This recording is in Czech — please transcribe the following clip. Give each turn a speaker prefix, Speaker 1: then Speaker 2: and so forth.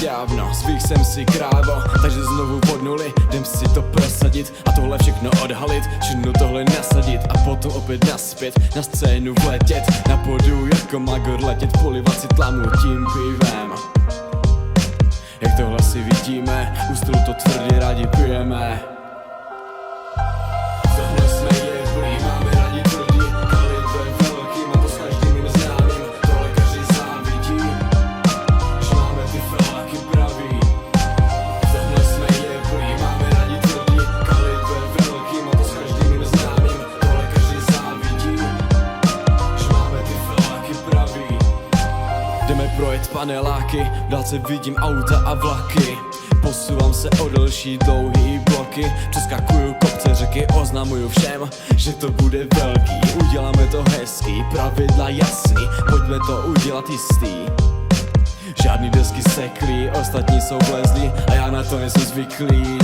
Speaker 1: dávno, zvých jsem si krávo, takže znovu od nuly, jdem si to prosadit a tohle všechno odhalit, všechno tohle nasadit a potom opět naspět, na scénu vletět, na podu jako magor letět, polivat si tlamu tím pivem. Jak tohle si vidíme, u stolu to tvrdě rádi pijeme. Tohle jsme jebli, máme rádi tvrdý, kaliber velký, mám to s každým neznámým, tohle každý závidí, že máme ty feláky pravý. Tohle jsme jebli, máme rádi tvrdý, kaliber velký, mám to s každým neznámým, tohle každý závidí, že máme ty feláky pravý. Jdeme projet paneláky, v dálce vidím auta a vlaky. Posouvám se o delší dlouhý bloky, přeskakuju kopce řeky, oznamuju všem, že to bude velký. Uděláme to hezký, pravidla jasný, pojďme to udělat jistý. Žádný desky seklí, ostatní jsou vlezlí a já na to nejsem zvyklý.